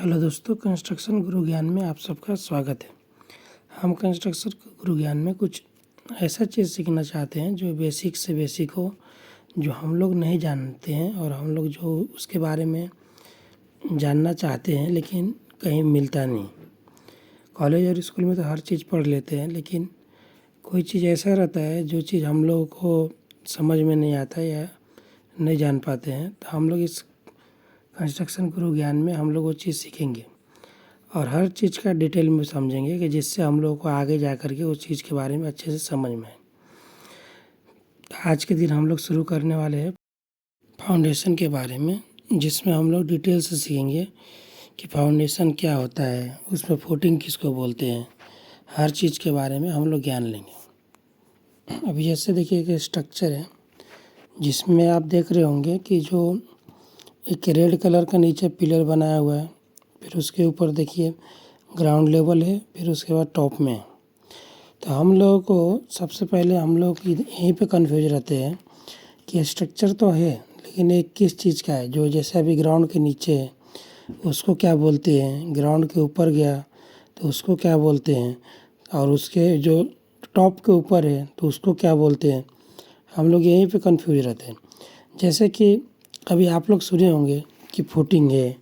Hello दोस्तों, construction गुरु ज्ञान में आप सबका स्वागत है। हम कंस्ट्रक्शन गुरु ज्ञान में कुछ ऐसा चीज़ सीखना चाहते हैं जो बेसिक से बेसिक हो, जो हम लोग नहीं जानते हैं और हम लोग जो उसके बारे में जानना चाहते हैं लेकिन कहीं मिलता नहीं। कॉलेज और स्कूल में तो हर चीज़ पढ़ लेते हैं, लेकिन कोई चीज़ ऐसा रहता है जो चीज़ हम लोगों को समझ में नहीं आता या नहीं जान पाते हैं, तो हम लोग इस कंस्ट्रक्शन गुरु ज्ञान में हम लोग वो चीज़ सीखेंगे और हर चीज़ का डिटेल में समझेंगे कि जिससे हम लोगों को आगे जा कर के उस चीज़ के बारे में अच्छे से समझ में आए। आज के दिन हम लोग शुरू करने वाले हैं फाउंडेशन के बारे में, जिसमें हम लोग डिटेल से सीखेंगे कि फाउंडेशन क्या होता है, उसमें फुटिंग किसको बोलते हैं, हर चीज़ के बारे में हम लोग ज्ञान लेंगे। अभी जैसे देखिए कि स्ट्रक्चर है जिसमें आप देख रहे होंगे कि जो एक रेड कलर का नीचे पिलर बनाया हुआ है, फिर उसके ऊपर देखिए ग्राउंड लेवल है, फिर उसके बाद टॉप में है। तो हम लोगों को सबसे पहले हम लोग यहीं पे कंफ्यूज रहते हैं कि स्ट्रक्चर तो है लेकिन ये किस चीज़ का है। जो जैसे अभी ग्राउंड के नीचे है उसको क्या बोलते हैं, ग्राउंड के ऊपर गया तो उसको क्या बोलते हैं, और उसके जो टॉप के ऊपर है तो उसको क्या बोलते हैं। हम लोग यहीं पे कंफ्यूज रहते हैं। जैसे कि अभी आप लोग सुने होंगे कि फुटिंग है,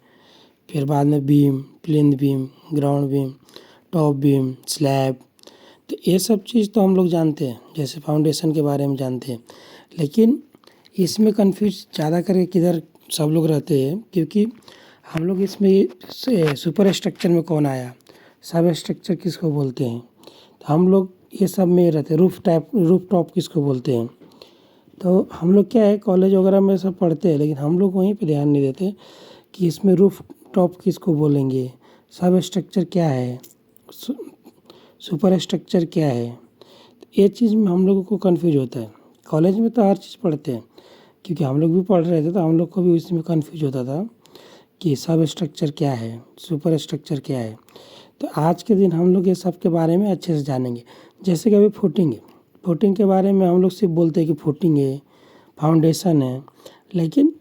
फिर बाद में beam, plinth beam, ground beam, top beam, slab, तो ये सब चीज़ तो हम लोग जानते हैं, जैसे फाउंडेशन के बारे में जानते हैं। लेकिन इसमें कंफ्यूज ज़्यादा करके किधर सब लोग रहते हैं, क्योंकि हम लोग इसमें सुपर स्ट्रक्चर में कौन आया, सब स्ट्रक्चर किसको बोलते हैं, तो हम लोग ये सब में रहते हैं। रूफ टॉप किसको बोलते हैं। तो हम लोग क्या है, कॉलेज वगैरह में सब पढ़ते हैं, लेकिन हम लोग वहीं पे ध्यान नहीं देते कि इसमें रूफ टॉप किसको बोलेंगे, सब स्ट्रक्चर क्या है, सुपर स्ट्रक्चर क्या है। तो ये चीज़ में हम लोगों को कंफ्यूज होता है। कॉलेज में तो हर चीज़ पढ़ते हैं, क्योंकि हम लोग भी पढ़ रहे थे तो हम लोग को भी उसमें कंफ्यूज होता था कि सब स्ट्रक्चर क्या है, सुपर स्ट्रक्चर क्या है। तो आज के दिन हम लोग ये सब के बारे में अच्छे से जानेंगे। जैसे कि अभी फुटिंग है, फुटिंग के बारे में हम लोग सिर्फ बोलते हैं कि फुटिंग है, फाउंडेशन है, लेकिन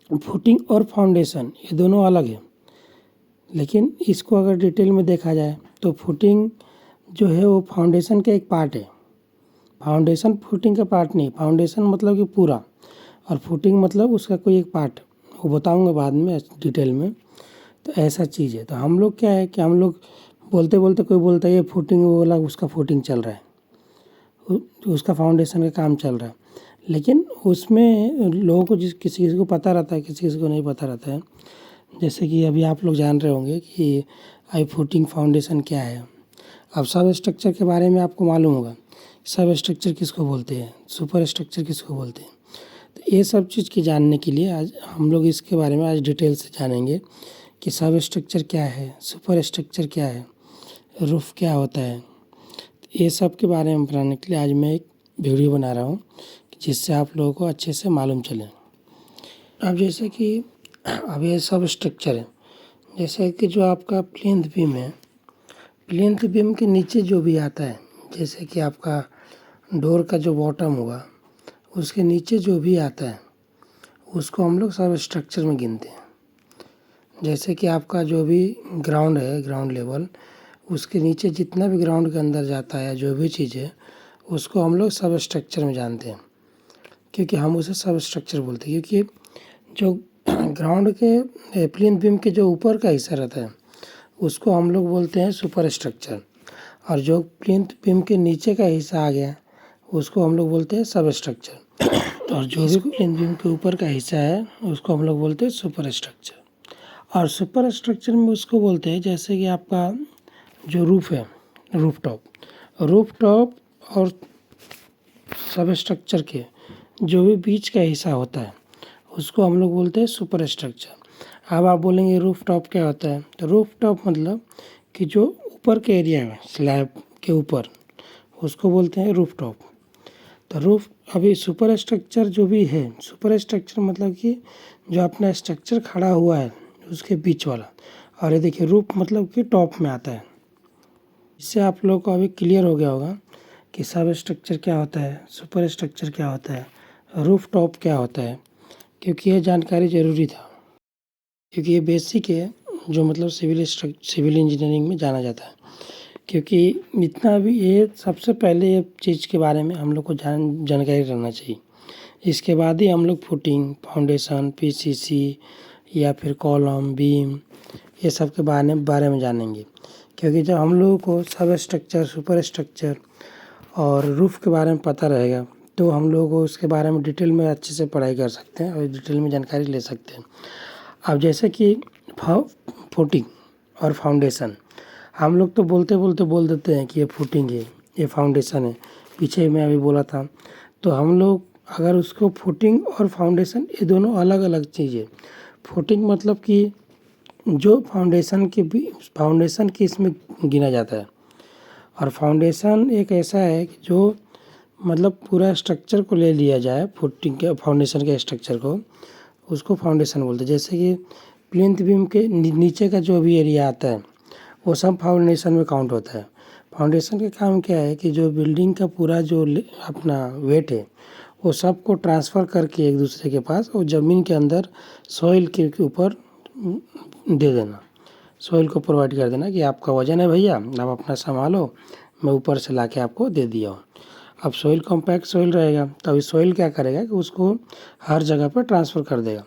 फुटिंग और फाउंडेशन ये दोनों अलग है। लेकिन इसको अगर डिटेल में देखा जाए तो फुटिंग जो है वो फाउंडेशन का एक पार्ट है। फाउंडेशन फुटिंग का पार्ट नहीं, फाउंडेशन मतलब कि पूरा, और फुटिंग मतलब उसका कोई एक पार्ट, वो बताऊंगा बाद में डिटेल में। तो ऐसा चीज़ है। तो हम लोग क्या है कि हम लोग बोलते बोलते कोई बोलता है ये फुटिंग, वो वाला उसका फुटिंग चल रहा है, उसका फाउंडेशन का काम चल रहा है। लेकिन उसमें लोगों को किसी किसी को पता रहता है, किसी किसी को नहीं पता रहता है। जैसे कि अभी आप लोग जान रहे होंगे कि आई फुटिंग फाउंडेशन क्या है। अब सब स्ट्रक्चर के बारे में आपको मालूम होगा, सब स्ट्रक्चर किसको बोलते हैं, सुपर स्ट्रक्चर किसको बोलते हैं। तो ये सब चीज़ की जानने के लिए आज हम लोग इसके बारे में आज डिटेल से जानेंगे कि सब स्ट्रक्चर क्या है, सुपर स्ट्रक्चर क्या है, रूफ क्या होता है। ये सब के बारे में बताने के लिए आज मैं एक वीडियो बना रहा हूँ जिससे आप लोगों को अच्छे से मालूम चले। अब जैसे कि अब ये सब स्ट्रक्चर है, जैसे कि जो आपका प्लिंथ बीम है, प्लिंथ बीम के नीचे जो भी आता है, जैसे कि आपका डोर का जो बॉटम हुआ उसके नीचे जो भी आता है उसको हम लोग सब स्ट्रक्चर में गिनते हैं। जैसे कि आपका जो भी ग्राउंड है, ग्राउंड लेवल, उसके नीचे जितना भी ग्राउंड के अंदर जाता है जो भी चीज़ है उसको हम लोग सब स्ट्रक्चर में जानते हैं, क्योंकि हम उसे सब स्ट्रक्चर बोलते हैं। क्योंकि जो ग्राउंड के प्लिंथ बीम के जो ऊपर का हिस्सा रहता है उसको हम लोग बोलते हैं सुपर स्ट्रक्चर, और जो प्लिंथ बीम के नीचे का हिस्सा आ गया उसको हम लोग बोलते हैं सब स्ट्रक्चर, और जो भी प्लिंथ बीम के ऊपर का हिस्सा है उसको हम लोग बोलते हैं सुपर स्ट्रक्चर। और सुपर स्ट्रक्चर में उसको बोलते हैं जैसे कि आपका जो रूफ है, रूफ टॉप और सब स्ट्रक्चर के जो भी बीच का हिस्सा होता है उसको हम लोग बोलते हैं सुपर स्ट्रक्चर। अब आप बोलेंगे रूफ टॉप क्या होता है, तो रूफ टॉप मतलब कि जो ऊपर के एरिया है स्लैब के ऊपर उसको बोलते हैं रूफ टॉप। तो रूफ अभी सुपर स्ट्रक्चर जो भी है, सुपर स्ट्रक्चर मतलब कि जो अपना स्ट्रक्चर खड़ा हुआ है उसके बीच वाला, और ये देखिए रूफ मतलब कि टॉप में आता है। इससे आप लोगों को अभी क्लियर हो गया होगा कि सब स्ट्रक्चर क्या होता है, सुपर स्ट्रक्चर क्या होता है, रूफ टॉप क्या होता है, क्योंकि ये जानकारी ज़रूरी था, क्योंकि ये बेसिक है। जो मतलब सिविल इंजीनियरिंग में जाना जाता है। क्योंकि इतना भी ये सबसे पहले ये चीज़ के बारे में हम लोग को जानकारी रहना चाहिए। इसके बाद ही हम लोग फुटिंग, फाउंडेशन, पीसीसी या फिर कॉलम, बीम ये सब के बारे में जानेंगे। क्योंकि जब हम लोगों को सब स्ट्रक्चर, सुपर स्ट्रक्चर और रूफ़ के बारे में पता रहेगा तो हम लोगों को उसके बारे में डिटेल में अच्छे से पढ़ाई कर सकते हैं और डिटेल में जानकारी ले सकते हैं। अब जैसे कि फुटिंग और फाउंडेशन, हम लोग तो बोलते बोलते बोल देते हैं कि ये फुटिंग है, ये फाउंडेशन है। पीछे मैं अभी बोला था, तो हम लोग अगर उसको फुटिंग और फाउंडेशन ये दोनों अलग अलग चीज़ है। फुटिंग मतलब कि जो फाउंडेशन की इसमें गिना जाता है, और फाउंडेशन एक ऐसा है कि जो मतलब पूरा स्ट्रक्चर को ले लिया जाए, फुटिंग के फाउंडेशन के स्ट्रक्चर को, उसको फाउंडेशन बोलते हैं। जैसे कि प्लिंथ बीम के नीचे का जो भी एरिया आता है वो सब फाउंडेशन में काउंट होता है। फाउंडेशन का काम क्या है कि जो बिल्डिंग का पूरा जो अपना वेट है वो सबको ट्रांसफ़र करके एक दूसरे के पास और ज़मीन के अंदर सॉइल के ऊपर दे देना, सॉइल को प्रोवाइड कर देना कि आपका वजन है भैया, आप अपना संभालो, मैं ऊपर से ला के आपको दे दिया हूँ। अब सॉइल कॉम्पैक्ट सॉइल रहेगा तो अभी सॉइल क्या करेगा कि उसको हर जगह पर ट्रांसफ़र कर देगा।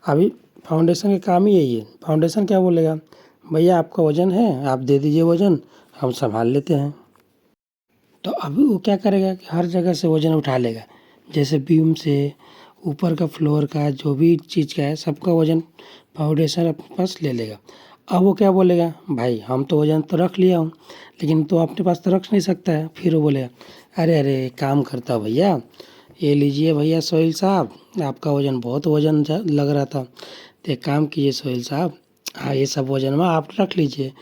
अभी फाउंडेशन का काम ही यही है। फाउंडेशन क्या बोलेगा, भैया आपका वज़न है, आप दे दीजिए वज़न, हम संभाल लेते हैं। तो अभी वो क्या करेगा कि हर जगह से वज़न उठा लेगा। जैसे बीम से, ऊपर का फ्लोर का, जो भी चीज़ का है सबका वज़न फाउंडेशन अपने पास ले लेगा। अब वो क्या बोलेगा, भाई हम तो वज़न तो रख लिया हूँ, लेकिन तो अपने पास तो रख नहीं सकता है। फिर वो बोलेगा, अरे अरे काम करता भैया, ये लीजिए भैया सोहेल साहब, आपका वज़न बहुत वज़न लग रहा था, तो एक काम कीजिए सोहेल साहब, हाँ ये सब वज़न में आप रख लीजिए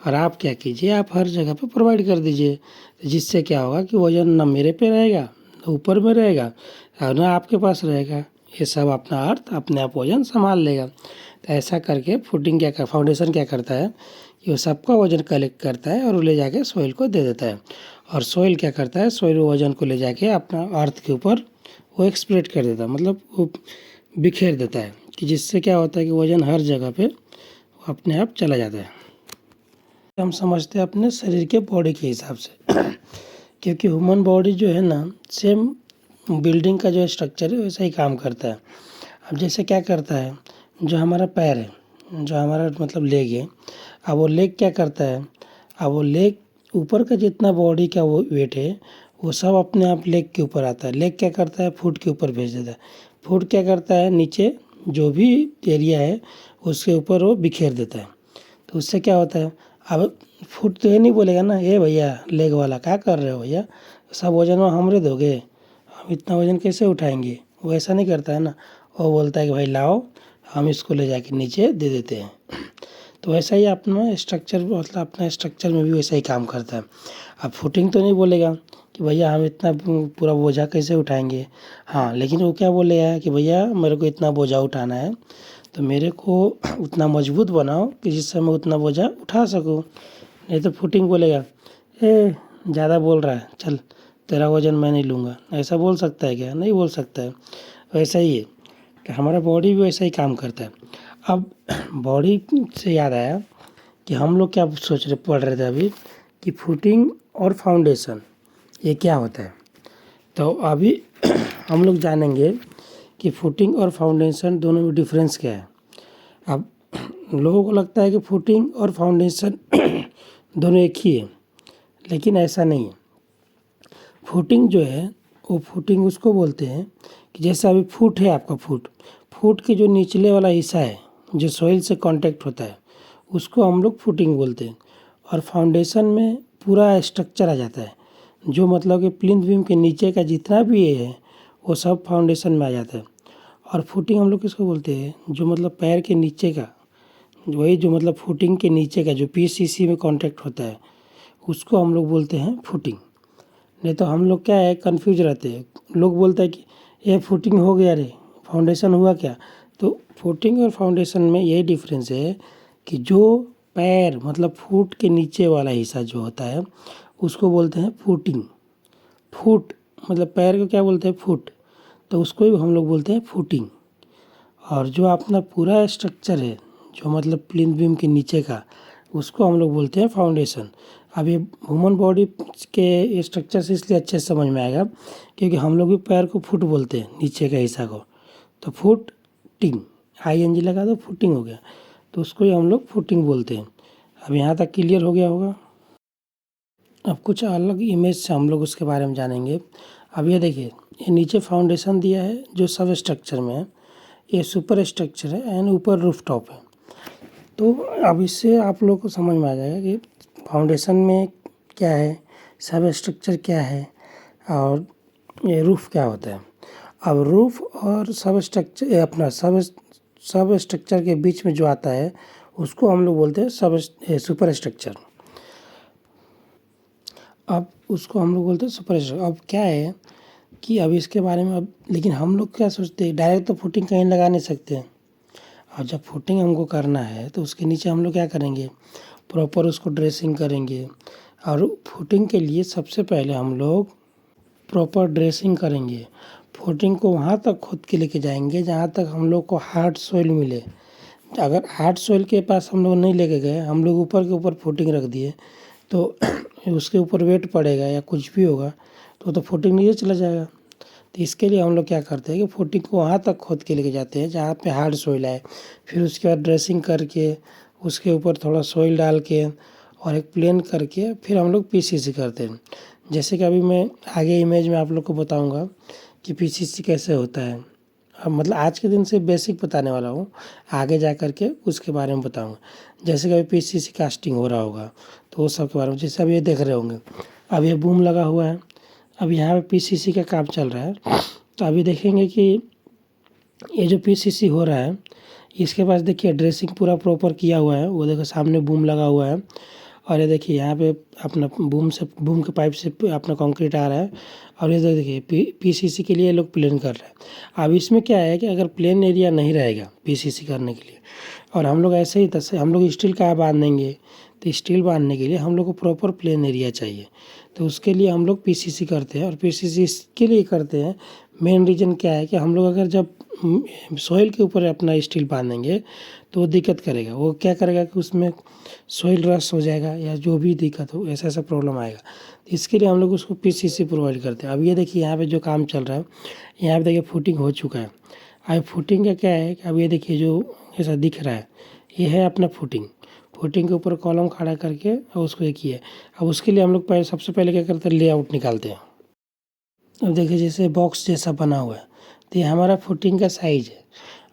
और आप क्या कीजिए, आप हर जगह पे प्रोवाइड कर दीजिए। जिससे क्या होगा कि वज़न ना मेरे पे रहेगा, ना ऊपर में रहेगा और ना आपके पास रहेगा। ये सब अपना अर्थ अपने आप वज़न संभाल लेगा। तो ऐसा करके फाउंडेशन क्या करता है कि वो सबका वज़न कलेक्ट करता है और वो ले जाके सॉइल को दे देता है। और सॉइल क्या करता है, सॉइल वज़न को ले जाके अपना अर्थ के ऊपर वो स्प्रेड कर देता है, मतलब वो बिखेर देता है, कि जिससे क्या होता है कि वज़न हर जगह पे अपने आप चला जाता है। हम समझते हैं अपने शरीर के बॉडी के हिसाब से क्योंकि ह्यूमन बॉडी जो है ना, सेम बिल्डिंग का जो स्ट्रक्चर है वैसा ही काम करता है। अब जैसे क्या करता है, जो हमारा पैर है, जो हमारा मतलब लेग है, अब वो लेग क्या करता है, अब वो लेग ऊपर का जितना बॉडी का वो वेट है वो सब अपने आप लेग के ऊपर आता है। लेग क्या करता है, फुट के ऊपर भेज देता है। फुट क्या करता है, नीचे जो भी एरिया है उसके ऊपर वो बिखेर देता है। तो उससे क्या होता है, अब फुट तो ये नहीं बोलेगा ना, ये भैया लेग वाला क्या कर रहे हो भैया, सब वजन हमरे दोगे, हम इतना वजन कैसे उठाएंगे, वो ऐसा नहीं करता है ना। वो बोलता है कि भाई लाओ, हम इसको ले जाके नीचे दे देते हैं। तो वैसा ही अपना स्ट्रक्चर, मतलब अपना स्ट्रक्चर में भी वैसा ही काम करता है। अब फुटिंग तो नहीं बोलेगा कि भैया हम इतना पूरा बोझा कैसे उठाएंगे, हाँ, लेकिन वो क्या बोलेगा कि भैया मेरे को इतना बोझा उठाना है तो मेरे को उतना मजबूत बनाओ कि जिससे मैं उतना बोझा उठा सकूं। नहीं तो फुटिंग बोलेगा, ए ज़्यादा बोल रहा है, चल तेरा वज़न मैं नहीं लूँगा, ऐसा बोल सकता है क्या, नहीं बोल सकता है। वैसा ही है कि हमारा बॉडी भी वैसा ही काम करता है। अब बॉडी से याद आया कि हम लोग क्या पढ़ रहे थे अभी कि फुटिंग और फाउंडेशन ये क्या होता है। तो अभी हम लोग जानेंगे कि फुटिंग और फाउंडेशन दोनों में डिफरेंस क्या है। अब लोगों को लगता है कि फुटिंग और फाउंडेशन दोनों एक ही है, लेकिन ऐसा नहीं है। फुटिंग जो है वो फुटिंग उसको बोलते हैं कि जैसे अभी फुट है आपका, फुट के जो निचले वाला हिस्सा है जो सॉइल से कांटेक्ट होता है उसको हम लोग फुटिंग बोलते हैं। और फाउंडेशन में पूरा स्ट्रक्चर आ जाता है, जो मतलब कि प्लिंथ बीम के नीचे का जितना भी ये है वो सब फाउंडेशन में आ जाता है। और फुटिंग हम लोग किसको बोलते हैं, जो मतलब पैर के नीचे का, वही जो मतलब फुटिंग के नीचे का जो पीसीसी में कांटेक्ट होता है उसको हम लोग बोलते हैं फुटिंग। नहीं तो हम लोग क्या है, कन्फ्यूज रहते हैं, लोग बोलते हैं कि ये फुटिंग हो गया रे, फाउंडेशन हुआ क्या। तो फुटिंग और फाउंडेशन में यही डिफरेंस है कि जो पैर मतलब फुट के नीचे वाला हिस्सा जो होता है उसको बोलते हैं फुटिंग। फुट मतलब पैर को क्या बोलते हैं, फुट, तो उसको ही हम लोग बोलते हैं फुटिंग। और जो अपना पूरा स्ट्रक्चर है, जो मतलब प्लिंथ बीम के नीचे का, उसको हम लोग बोलते हैं फाउंडेशन। अब ये ह्यूमन बॉडी के स्ट्रक्चर से इसलिए अच्छे से समझ में आएगा क्योंकि हम लोग भी पैर को फुट बोलते हैं नीचे का हिस्सा को, तो फुटिंग ING लगा दो, फुटिंग हो गया, तो उसको ही हम लोग फुटिंग बोलते हैं। अब यहाँ तक क्लियर हो गया होगा। अब कुछ अलग इमेज से हम लोग उसके बारे में जानेंगे। अब ये देखिए, ये नीचे फाउंडेशन दिया है जो सब स्ट्रक्चर में है, ये सुपर स्ट्रक्चर है एंड ऊपर रूफ टॉप है। तो अब इससे आप लोग को समझ में आ जाएगा कि फाउंडेशन में क्या है, सब स्ट्रक्चर क्या है और ये रूफ क्या होता है। अब रूफ और सब स्ट्रक्चर अपना सब स्ट्रक्चर के बीच में जो आता है उसको हम लोग बोलते हैं सुपर स्ट्रक्चर। अब उसको हम लोग बोलते हैं सुपर स्ट्रक्चर। अब क्या है कि अब इसके बारे में, अब लेकिन हम लोग क्या सोचते हैं, डायरेक्ट तो फुटिंग कहीं लगा नहीं सकते हैं। और जब फुटिंग हमको करना है तो उसके नीचे हम लोग क्या करेंगे, प्रॉपर उसको ड्रेसिंग करेंगे। और फुटिंग के लिए सबसे पहले हम लोग प्रॉपर ड्रेसिंग करेंगे। फुटिंग को वहाँ तक खोद के लेके जाएंगे जहाँ तक हम लोग को हार्ड सॉइल मिले। अगर हार्ड सॉइल के पास हम लोग नहीं लेके गए, हम लोग ऊपर के ऊपर फुटिंग रख दिए तो उसके ऊपर वेट पड़ेगा या कुछ भी होगा तो फुटिंग नीचे चला जाएगा। तो इसके लिए हम लोग क्या करते हैं कि फुटिंग को वहाँ तक खोद के लेके जाते हैं जहाँ पे हार्ड सॉइल है। फिर उसके बाद ड्रेसिंग करके उसके ऊपर थोड़ा सॉइल डाल के और एक प्लेन करके फिर हम लोग PCC करते हैं। जैसे कि अभी मैं आगे इमेज में आप लोग को बताऊंगा कि PCC कैसे होता है। अब मतलब आज के दिन से बेसिक बताने वाला हूँ, आगे जा कर के उसके बारे में बताऊंगा। जैसे कि अभी PCC कास्टिंग हो रहा होगा तो वो सब के बारे में, जैसे अब ये देख रहे होंगे, अब ये बूम लगा हुआ है, अब यहाँ पे PCC का काम चल रहा है। तो अभी देखेंगे कि ये जो PCC हो रहा है इसके पास देखिए ड्रेसिंग पूरा प्रॉपर किया हुआ है, वो देखो सामने बूम लगा हुआ है। और ये देखिए यहाँ पे अपना बूम के पाइप से अपना कंक्रीट आ रहा है। और ये देखिए PCC के लिए लोग प्लेन कर रहे हैं। अब इसमें क्या है कि अगर प्लेन एरिया नहीं रहेगा PCC करने के लिए और हम लोग ऐसे ही तैसे हम लोग स्टील का बांधेंगे, तो स्टील बांधने के लिए हम लोग को प्रॉपर प्लेन एरिया चाहिए। तो उसके लिए हम लोग PCC करते हैं। और PCC इसके लिए करते हैं, मेन रीज़न क्या है कि हम लोग अगर जब सॉइल के ऊपर अपना स्टील बांधेंगे तो वो दिक्कत करेगा। वो क्या करेगा कि उसमें सॉइल रस हो जाएगा या जो भी दिक्कत हो, ऐसा प्रॉब्लम आएगा। तो इसके लिए हम लोग उसको PCC प्रोवाइड करते हैं। अब ये देखिए यहाँ पे जो काम चल रहा है, यहाँ पे देखिए फुटिंग हो चुका है। अब फुटिंग का क्या है कि अब ये देखिए जो ऐसा दिख रहा है, ये है अपना फुटिंग के ऊपर कॉलम खड़ा करके और उसको एक ही है। अब उसके लिए हम लोग सबसे पहले क्या करते हैं, लेआउट निकालते हैं। अब देखिए जैसे बॉक्स जैसा बना हुआ है, तो ये हमारा फुटिंग का साइज़ है।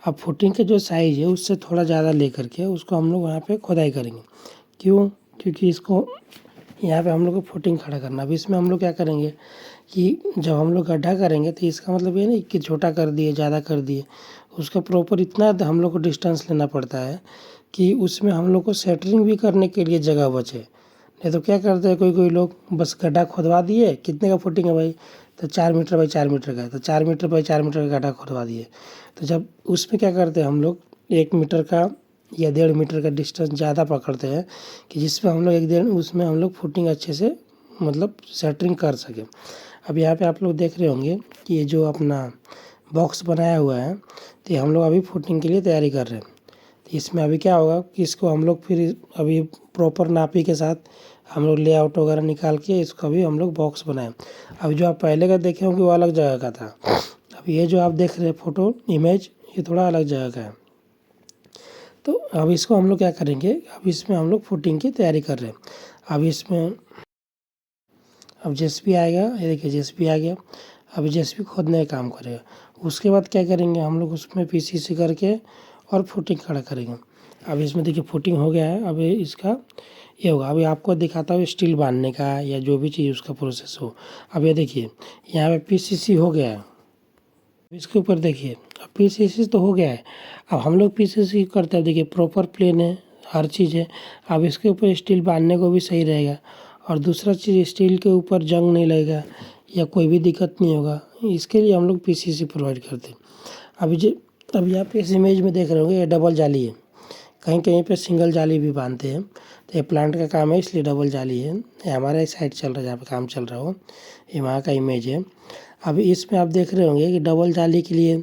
अब फुटिंग का जो साइज़ है उससे थोड़ा ज़्यादा ले करके उसको हम लोग वहाँ पे खुदाई करेंगे। क्यों? क्योंकि इसको यहाँ पे हम लोग को फुटिंग खड़ा करना। अब इसमें हम लोग क्या करेंगे कि जब हम लोग गड्ढा करेंगे तो इसका मतलब ये नहीं कि छोटा कर दिए, ज़्यादा कर दिए, उसका प्रॉपर इतना हम लोग को डिस्टेंस लेना पड़ता है कि उसमें हम लोग को सेटरिंग भी करने के लिए जगह बचे। नहीं तो क्या करते हैं कोई लोग, बस गड्ढा खुदवा दिए, कितने का फुटिंग है भाई, तो 4 मीटर बाई 4 मीटर का है, तो 4 मीटर बाई 4 मीटर का गड्ढा खुदवा दिए। तो जब उसमें क्या करते हैं हम लोग 1 मीटर का या 1.5 मीटर का डिस्टेंस ज़्यादा पकड़ते हैं कि जिसमें हम लोग 1 उसमें हम लोग फुटिंग अच्छे से मतलब सेटरिंग कर सकें। अब यहाँ पे आप लोग देख रहे होंगे कि ये जो अपना बॉक्स बनाया हुआ है, तो ये हम लोग अभी फुटिंग के लिए तैयारी कर रहे हैं। तो इसमें अभी क्या होगा कि इसको हम लोग फिर अभी प्रॉपर नापी के साथ हम लोग लेआउट वगैरह निकाल के इसको अभी हम लोग बॉक्स बनाए। अब जो आप पहले का देखे होंगे वो अलग जगह का था। अब ये जो आप देख रहे हैं फोटो इमेज, ये थोड़ा अलग जगह का है। तो अब इसको हम लोग क्या करेंगे, अब इसमें हम लोग फुटिंग की तैयारी कर रहे हैं। अब इसमें अब JCB आएगा, ये देखिए JCB आ गया। अब JCB खोदने का काम करेगा। उसके बाद क्या करेंगे हम लोग उसमें PCC करके और फुटिंग खड़ा करेंगे। अब इसमें देखिए फुटिंग हो गया है। अब इसका ये होगा, अभी आपको दिखाता हूँ स्टील बांधने का या जो भी चीज़ उसका प्रोसेस हो। अब ये देखिए यहाँ पे PCC हो गया है, इसके ऊपर देखिए अब PCC तो हो गया है। अब हम लोग PCC करते हैं, देखिए प्रॉपर प्लेन है, हर चीज़ है। अब इसके ऊपर स्टील बांधने को भी सही रहेगा और दूसरा चीज़ स्टील के ऊपर जंग नहीं लगेगा या कोई भी दिक्कत नहीं होगा। इसके लिए हम लोग PCC प्रोवाइड करते हैं। अब यहाँ पे इस इमेज में देख रहे होंगे ये डबल जाली है, कहीं कहीं पे सिंगल जाली भी बांधते हैं। तो ये प्लांट का काम है इसलिए डबल जाली है। ये हमारा एक साइड चल रहा है जहाँ पे काम चल रहा हो, ये वहाँ का इमेज है। अब इसमें आप देख रहे होंगे कि डबल जाली के लिए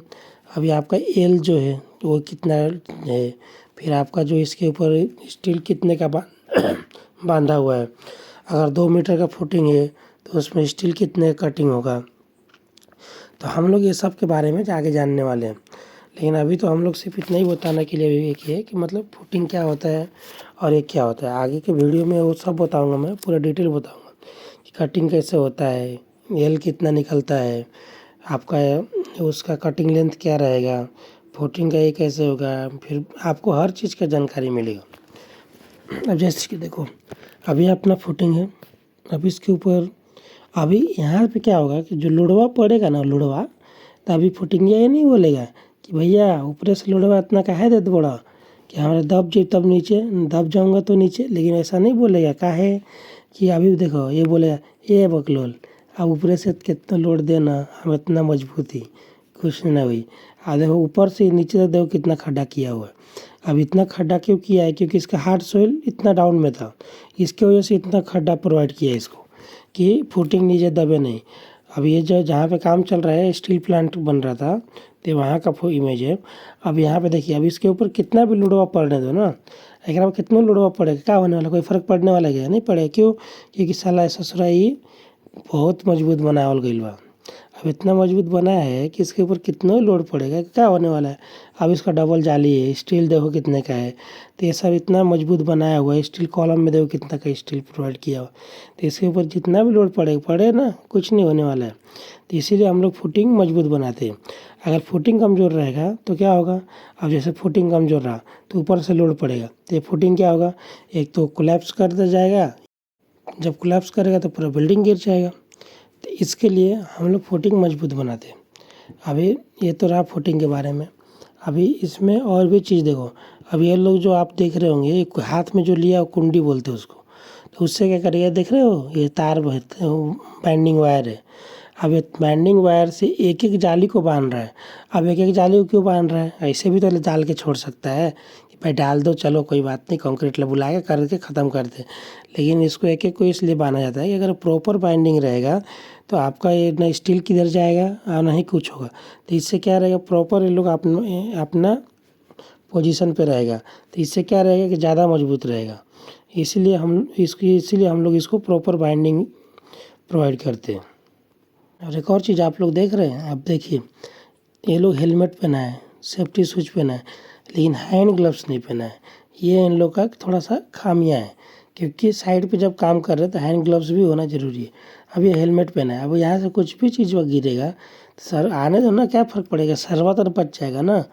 अभी आपका L जो है वो कितना है, फिर आपका जो इसके ऊपर स्टील कितने का बांधा हुआ है। अगर 2 मीटर का फुटिंग है तो उसमें स्टील कितने कटिंग होगा। तो हम लोग ये सब के बारे में आगे जानने वाले हैं। लेकिन अभी तो हम लोग सिर्फ इतना ही बताने के लिए एक है कि मतलब फुटिंग क्या होता है और ये क्या होता है। आगे के वीडियो में वो सब बताऊंगा, मैं पूरा डिटेल बताऊंगा कि कटिंग कैसे होता है, एल कितना निकलता है, आपका उसका कटिंग लेंथ क्या रहेगा, फुटिंग का ये कैसे होगा, फिर आपको हर चीज़ का जानकारी मिलेगा। अब जैसे कि देखो, अभी अपना फुटिंग है, अभी इसके ऊपर अभी यहाँ पे क्या होगा कि जो लोडवा पड़ेगा ना, लोडवा, तो अभी फुटिंग ये नहीं बोलेगा कि भैया ऊपर से लोडवा इतना काहे दे बोला कि हमारे दब जाए, तब नीचे दब जाऊंगा तो नीचे। लेकिन ऐसा नहीं बोलेगा, काहे कि अभी देखो ये बोलेगा ये बकलोल अब ऊपर से कितना लोड देना, हम इतना मजबूती कुछ ना हुई। देखो ऊपर से नीचे तक देखो कितना खड्डा किया हुआ है। अब इतना खड्डा क्यों किया है, क्योंकि इसका हार्ड सोइल इतना डाउन में था, इसके वजह से इतना खड्डा प्रोवाइड किया है इसको कि फुटिंग नीचे दबे नहीं। अब ये जो जहाँ पे काम चल रहा है, स्टील प्लांट बन रहा था, तो वहाँ का इमेज है। अब यहाँ पे देखिए, अब इसके ऊपर कितना भी लोडवा पड़ने दो ना, अगर कितना लोडवा पड़ेगा क्या होने वाला, कोई फर्क पड़ने वाला है नहीं पड़ेगा। क्यों? क्योंकि साला ससुराई बहुत मजबूत बनावल गइल बा। अब इतना मजबूत बना है कि इसके ऊपर कितना लोड पड़ेगा, क्या होने वाला है। अब इसका डबल जाली है, स्टील देखो कितने का है, तो ये सब इतना मजबूत बनाया हुआ है। स्टील कॉलम में देखो कितना का स्टील प्रोवाइड किया हुआ, तो इसके ऊपर जितना भी लोड पड़े ना, कुछ नहीं होने वाला है। तो इसीलिए हम लोग फुटिंग मजबूत बनाते हैं। अगर फुटिंग कमज़ोर रहेगा तो क्या होगा, अब जैसे फुटिंग कमज़ोर रहा तो ऊपर से लोड पड़ेगा, तो ये फुटिंग क्या होगा, एक तो कोलैप्स कर जाएगा, जब कोलैप्स करेगा तो पूरा बिल्डिंग गिर जाएगा। तो इसके लिए हम लोग फुटिंग मजबूत बनाते हैं। अभी ये तो रहा फुटिंग के बारे में। अभी इसमें और भी चीज़ देखो, अब ये लोग जो आप देख रहे होंगे, एक हाथ में जो लिया कुंडी बोलते हैं उसको, तो उससे क्या करेगा, देख रहे हो ये तार बाइंडिंग वायर है। अब ये बाइंडिंग वायर से एक एक जाली को बांध रहा है। अब एक एक जाली को क्यों बांध रहा है, ऐसे भी तो डाल के छोड़ सकता है कि भाई डाल दो, चलो कोई बात नहीं, कंक्रीट बुला के करके ख़त्म कर दे। लेकिन इसको एक एक को इसलिए बांधा जाता है कि अगर प्रॉपर बाइंडिंग रहेगा तो आपका ये ना स्टील किधर जाएगा और ना ही कुछ होगा। तो इससे क्या रहेगा, प्रॉपर ये लोग अपना पोजीशन पे रहेगा, तो इससे क्या रहेगा कि ज़्यादा मजबूत रहेगा। इसीलिए हम लोग इसको प्रॉपर बाइंडिंग प्रोवाइड करते हैं। और एक और चीज़ आप लोग देख रहे हैं, आप देखिए ये लोग हेलमेट पहना है, सेफ्टी शूज पहना है, लेकिन हैंड ग्लव्स नहीं पहना है। ये इन लोग का थोड़ा सा खामियां है, क्योंकि साइड पे जब काम कर रहे हैं तो हैंड ग्लव्स भी होना ज़रूरी है। अब ये हेलमेट पहना है, अब यहाँ से कुछ भी चीज़ वह गिरेगा तो सर आने दो ना, क्या फ़र्क पड़ेगा, सरवा तो बच जाएगा ना,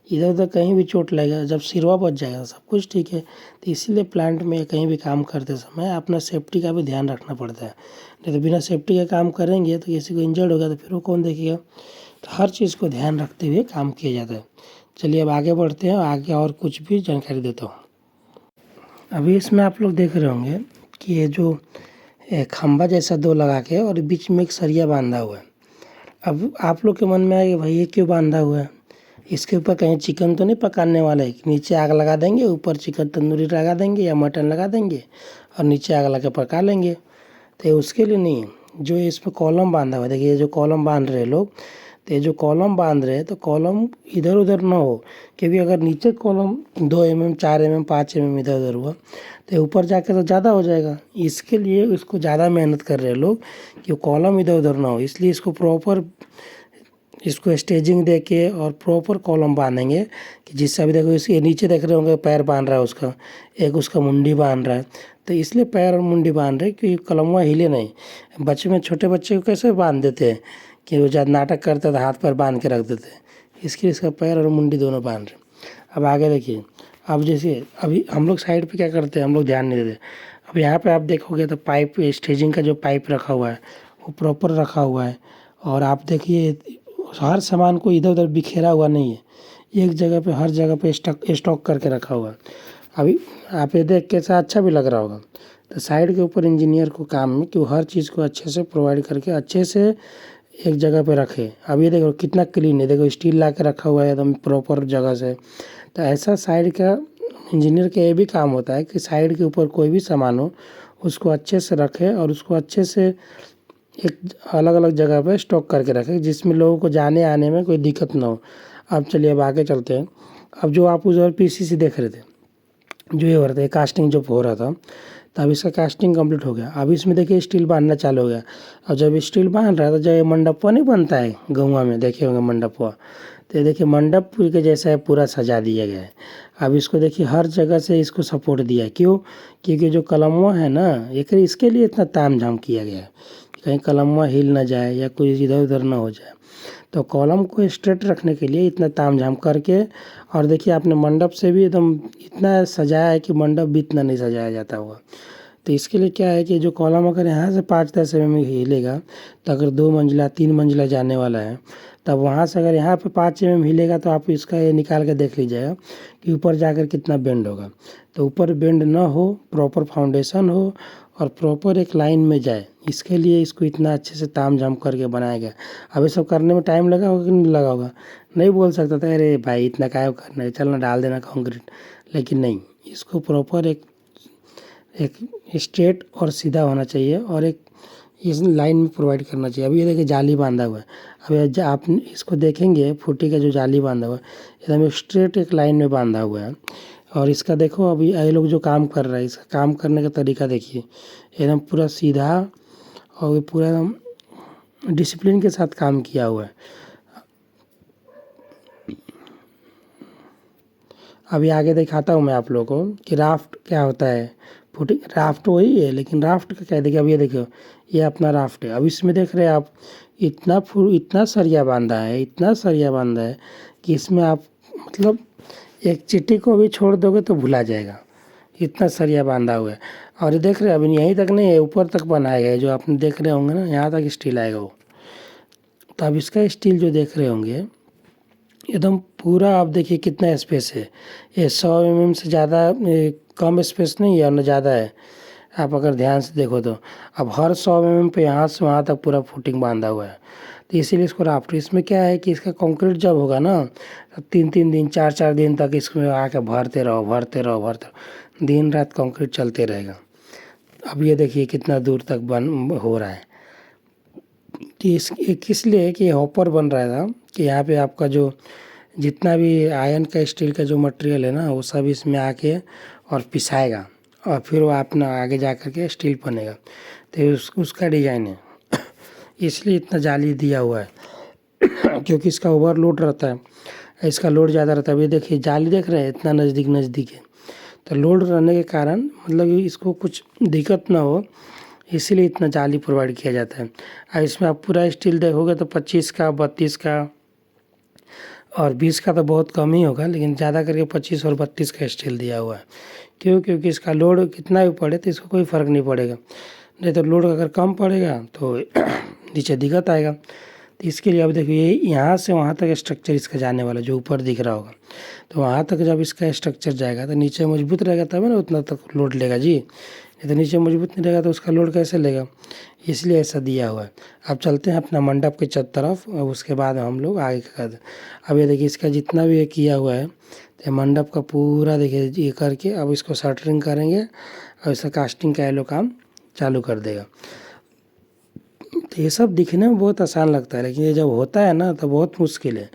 इधर उधर कहीं भी चोट लगेगा, जब सिरवा बच जाएगा सब कुछ ठीक है। तो इसीलिए प्लांट में कहीं भी काम करते समय अपना सेफ्टी का भी ध्यान रखना पड़ता है। नहीं तो बिना सेफ्टी का काम करेंगे तो किसी को इंजर्ड होगा तो फिर वो कौन देखेगा। तो हर चीज़ को ध्यान रखते हुए काम किया जाता है। चलिए अब आगे बढ़ते हैं, आगे और कुछ भी जानकारी देता हूँ। अभी इसमें आप लोग देख रहे होंगे कि ये जो खंभा जैसा दो लगा के और बीच में एक सरिया बांधा हुआ है। अब आप लोग के मन में आएगा भाई ये क्यों बांधा हुआ है, इसके ऊपर कहीं चिकन तो नहीं पकाने वाला है कि नीचे आग लगा देंगे, ऊपर चिकन तंदूरी लगा देंगे या मटन लगा देंगे और नीचे आग लगा पका लेंगे। तो उसके लिए नहीं है, जो इसमें कॉलम बांधा हुआ है, देखिए ये जो कॉलम बांध रहे लोग, तो ये जो कॉलम बांध रहे हैं तो कॉलम इधर उधर ना हो, क्योंकि अगर नीचे कॉलम 2 mm 4 mm 5 mm इधर उधर हुआ तो ऊपर जाके तो ज़्यादा हो जाएगा। इसके लिए इसको ज़्यादा मेहनत कर रहे हैं लोग कि कॉलम इधर उधर ना हो, इसलिए इसको प्रॉपर इसको स्टेजिंग दे के और प्रॉपर कॉलम बांधेंगे कि जिससे अभी देखो इसके नीचे देख रहे होंगे पैर बांध रहा है उसका, एक उसका मुंडी बांध रहा है। तो इसलिए पैर और मुंडी बांध रहे क्योंकि कलमुआ हिले नहीं। बच्चे में छोटे बच्चे को कैसे बांध देते हैं कि वो जब नाटक करता तो हाथ पैर बांध के रख देते हैं, इसके लिए इसका पैर और मुंडी दोनों बांध रहे। अब आगे देखिए, अब जैसे अभी हम लोग साइड पे क्या करते हैं, हम लोग ध्यान नहीं देते। अब यहाँ पे आप देखोगे तो पाइप स्टेजिंग का जो पाइप रखा हुआ है वो प्रॉपर रखा हुआ है। और आप देखिए हर सामान को इधर उधर बिखेरा हुआ नहीं है, एक जगह पे हर जगह पे स्टॉक करके रखा हुआ है। अभी आप ये देख के ऐसा अच्छा भी लग रहा होगा। तो साइड के ऊपर इंजीनियर को काम में कि वो हर चीज़ को अच्छे से प्रोवाइड करके अच्छे से एक जगह पे रखे। अब ये देखो कितना क्लीन है, देखो स्टील ला के रखा हुआ है एकदम प्रॉपर जगह से। तो ऐसा साइड का इंजीनियर का ये भी काम होता है कि साइड के ऊपर कोई भी सामान हो उसको अच्छे से रखे और उसको अच्छे से एक अलग अलग जगह पे स्टॉक करके रखें, जिसमें लोगों को जाने आने में कोई दिक्कत ना हो। अब चलिए अब आगे चलते हैं। अब जो आप उस पीसी से देख रहे थे, जो ये हो रहा था, कास्टिंग जो हो रहा था, तो अब इसका कास्टिंग कंप्लीट हो गया। अब इसमें देखिए स्टील बांधना चालू हो गया। और जब स्टील बांध रहा था, जब ये मंडपवा नहीं बनता है गौवा में, देखे होंगे मंडपवा, तो ये देखिए मंडप के जैसा है, पूरा सजा दिया गया है। अब इसको देखिए हर जगह से इसको सपोर्ट दिया है। क्यों? क्योंकि जो कलमवा है ना, एक इसके लिए इतना ताम झाम किया गया है, कहीं कलमवा हिल ना जाए या कोई इधर उधर ना हो जाए। तो कॉलम को स्ट्रेट रखने के लिए इतना ताम झाम करके, और देखिए आपने मंडप से भी एकदम इतना सजाया है कि मंडप भी इतना नहीं सजाया जाता होगा। तो इसके लिए क्या है कि जो कॉलम अगर यहाँ से 5-10 mm हिलेगा, तो अगर 2 मंजिला 3 मंजिला जाने वाला है, तब वहाँ से अगर यहाँ पे 5 mm हिलेगा, तो आप इसका ये निकाल के देख लीजिएगा कि ऊपर जाकर कितना बेंड होगा। तो ऊपर बेंड ना हो, प्रॉपर फाउंडेशन हो और प्रॉपर एक लाइन में जाए, इसके लिए इसको इतना अच्छे से ताम झाम करके बनाया गया। अब ये सब करने में टाइम लगा होगा कि नहीं लगा होगा? नहीं बोल सकता था अरे भाई इतना क्या करना है, चल ना डाल देना कंक्रीट, लेकिन नहीं, इसको प्रॉपर एक स्ट्रेट और सीधा होना चाहिए और एक इस लाइन में प्रोवाइड करना चाहिए। अभी ये देखिए जाली बांधा हुआ है। अब आप इसको देखेंगे, फूटी का जो जाली बांधा हुआ है एकदम स्ट्रेट एक लाइन में बांधा हुआ है। और इसका देखो, अभी ये लोग जो काम कर रहा है, इसका काम करने का तरीका देखिए, एकदम पूरा सीधा और पूरा एकदम डिसिप्लिन के साथ काम किया हुआ है। अभी आगे दिखाता हूँ मैं आप लोगों को कि राफ्ट क्या होता है। फुटिंग राफ्ट वही है, लेकिन राफ्ट का क्या, देखिए अब ये देखो, ये अपना राफ्ट है। अब इसमें देख रहे हैं आप, इतना सरिया बांधा है, इतना सरिया बांधा है कि इसमें आप मतलब एक चींटी को भी छोड़ दोगे तो भुला जाएगा, इतना सरिया बांधा हुआ है। और ये देख रहे हैं, अभी यहीं तक नहीं है, ऊपर तक बनाया गया है, जो आपने देख रहे होंगे ना, यहाँ तक स्टील आएगा वो। तो अब इसका स्टील जो देख रहे होंगे एकदम पूरा, आप देखिए कितना स्पेस है। ये 100 mm से ज़्यादा कम स्पेस नहीं है और न ज़्यादा है, आप अगर ध्यान से देखो तो। अब हर 100 mm पे यहाँ से वहाँ तक पूरा फुटिंग बांधा हुआ है। तो इसीलिए इसको राफ्ट, इसमें क्या है कि इसका कंक्रीट जब होगा ना, तो 3-3 दिन 4-4 दिन तक इसमें आके भरते रहो, दिन रात कंक्रीट चलते रहेगा। अब ये देखिए कितना दूर तक बन हो रहा है। कि किस लिए कि हॉपर बन रहा था कि यहाँ पे आपका जो जितना भी आयरन का स्टील का जो मटेरियल है ना, वो सब इसमें आके और पिसाएगा और फिर वो अपना आगे जा कर के स्टील बनेगा। तो उसका डिज़ाइन है इसलिए इतना जाली दिया हुआ है क्योंकि इसका ओवरलोड रहता है, इसका लोड ज़्यादा रहता है। ये देखिए जाली देख रहे हैं, इतना नज़दीक है, तो लोड रहने के कारण मतलब इसको कुछ दिक्कत ना हो, इसीलिए इतना जाली प्रोवाइड किया जाता है। और इसमें आप पूरा स्टील देखोगे तो 25 का, 32 का और 20 का तो बहुत कम ही होगा, लेकिन ज़्यादा करके 25 और 32 का स्टील दिया हुआ है। क्यों? क्योंकि इसका लोड कितना भी पड़े तो इसको कोई फ़र्क नहीं पड़ेगा, नहीं तो लोड अगर कम पड़ेगा तो नीचे दिक्कत आएगा। तो इसके लिए अब देखिए यहाँ से वहाँ तक स्ट्रक्चर इसका जाने वाला, जो ऊपर दिख रहा होगा, तो वहाँ तक जब इसका स्ट्रक्चर जाएगा तो नीचे मजबूत रहेगा, तब ना उतना तक लोड लेगा जी, नहीं तो नीचे मजबूत नहीं रहेगा तो उसका लोड कैसे लेगा, इसलिए ऐसा दिया हुआ है। अब चलते हैं अपना मंडप के तरफ, और उसके बाद हम लोग आगे कर दें। अब ये देखिए इसका जितना भी ये किया हुआ है, तो मंडप का पूरा देखिए ये करके अब इसको शटरिंग करेंगे और इसका कास्टिंग का ये लोग काम चालू कर देगा। तो ये सब दिखने में बहुत आसान लगता है, लेकिन ये जब होता है ना तो बहुत मुश्किल है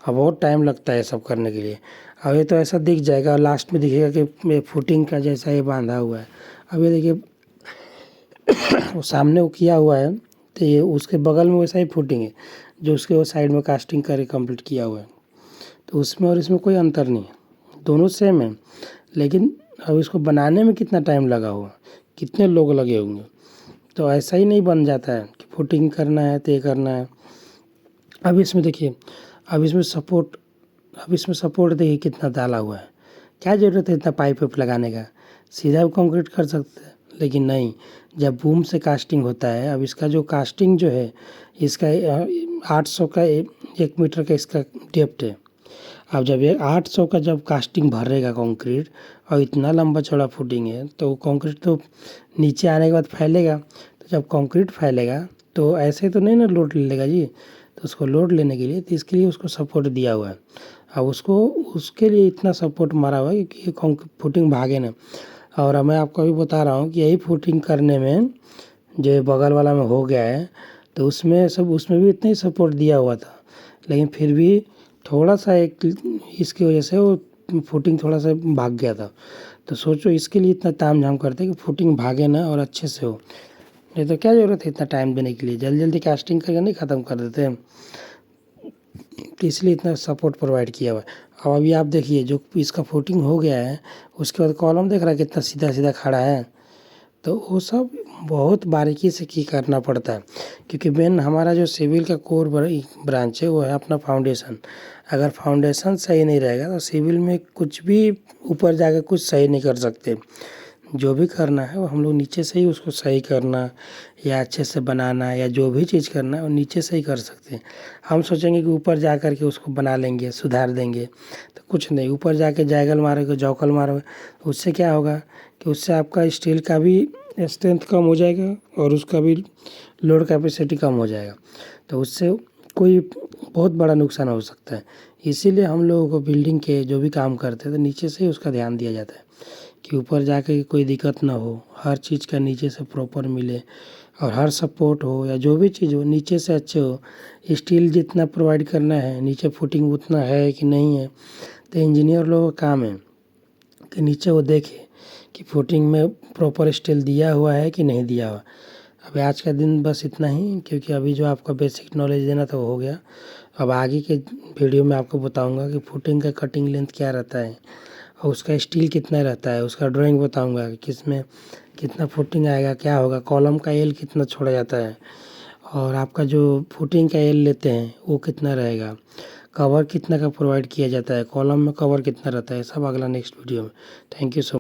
और बहुत टाइम लगता है सब करने के लिए। अब ये तो ऐसा दिख जाएगा और लास्ट में दिखेगा कि फुटिंग का जैसा ये बांधा हुआ है। अब ये देखिए वो सामने वो किया हुआ है, तो ये उसके बगल में वैसा ही फुटिंग है जो उसके वो साइड में कास्टिंग करके कंप्लीट किया हुआ है। तो उसमें और इसमें कोई अंतर नहीं है, दोनों सेम है। लेकिन अब इसको बनाने में कितना टाइम लगा होगा, कितने लोग लगे होंगे, तो ऐसा ही नहीं बन जाता है कि फुटिंग करना है तो ये करना है। अब इसमें देखिए, अब इसमें सपोर्ट देखिए कितना डाला हुआ है। क्या ज़रूरत है इतना पाइप लगाने का, सीधा कंक्रीट कर सकते हैं, लेकिन नहीं, जब बूम से कास्टिंग होता है। अब इसका जो कास्टिंग जो है, इसका 800 का 1 मीटर का इसका डेप्थ है। अब जब ये 800 का जब कास्टिंग भरेगा कंक्रीट और इतना लंबा चौड़ा फुटिंग है, तो कंक्रीट तो नीचे आने के बाद फैलेगा। तो जब कंक्रीट फैलेगा तो ऐसे तो नहीं ना लोड ले लेगा जी, तो उसको लोड लेने के लिए, तो इसके लिए उसको सपोर्ट दिया हुआ है। अब उसके लिए इतना सपोर्ट मारा हुआ है कि फुटिंग भागे ना। और मैं आपको अभी बता रहा हूँ कि यही फुटिंग करने में जो बगल वाला में हो गया है, तो उसमें भी इतना ही सपोर्ट दिया हुआ था, लेकिन फिर भी थोड़ा सा एक इसकी वजह से वो में फुटिंग थोड़ा सा भाग गया था। तो सोचो इसके लिए इतना तामझाम करते हैं कि फुटिंग भागे ना और अच्छे से हो, नहीं तो क्या ज़रूरत है इतना टाइम देने के लिए, जल्दी जल्दी कास्टिंग करके नहीं ख़त्म कर देते हैं। तो इसलिए इतना सपोर्ट प्रोवाइड किया हुआ है। अब अभी आप देखिए जो इसका फुटिंग हो गया है उसके बाद कॉलम देख रहा है कितना सीधा सीधा खड़ा है। तो वो सब बहुत बारीकी से करना पड़ता है, क्योंकि मेन हमारा जो सिविल का कोर ब्रांच है वो है अपना फाउंडेशन। अगर फाउंडेशन सही नहीं रहेगा तो सिविल में कुछ भी ऊपर जाकर कुछ सही नहीं कर सकते। जो भी करना है वो हम लोग नीचे से ही उसको सही करना या अच्छे से बनाना या जो भी चीज़ करना है वो नीचे से ही कर सकते हैं। हम सोचेंगे कि ऊपर जा कर के उसको बना लेंगे, सुधार देंगे, तो कुछ नहीं। ऊपर जाके जायगल मारोगे, जौकल मारोगे, उससे क्या होगा कि उससे आपका स्टील का भी स्ट्रेंथ कम हो जाएगा और उसका भी लोड कैपेसिटी कम हो जाएगा। तो उससे कोई बहुत बड़ा नुकसान हो सकता है। इसीलिए हम लोगों को बिल्डिंग के जो भी काम करते हैं तो नीचे से ही उसका ध्यान दिया जाता है कि ऊपर जाके कोई दिक्कत ना हो, हर चीज़ का नीचे से प्रॉपर मिले और हर सपोर्ट हो या जो भी चीज़ हो नीचे से अच्छे हो। स्टील जितना प्रोवाइड करना है, नीचे फुटिंग उतना है कि नहीं है, तो इंजीनियर लोगों का काम है कि नीचे वो देखे कि फुटिंग में प्रॉपर स्टील दिया हुआ है कि नहीं दिया हुआ। अभी आज का दिन बस इतना ही, क्योंकि अभी जो आपका बेसिक नॉलेज देना था वो हो गया। अब आगे के वीडियो में आपको बताऊंगा कि फुटिंग का कटिंग लेंथ क्या रहता है और उसका स्टील कितना रहता है, उसका ड्राइंग बताऊंगा कि किसमें कितना फुटिंग आएगा, क्या होगा, कॉलम का एल कितना छोड़ा जाता है और आपका जो फुटिंग का एल लेते हैं वो कितना रहेगा, कवर कितना का प्रोवाइड किया जाता है, कॉलम में कवर कितना रहता है, सब अगला नेक्स्ट वीडियो में। Thank you so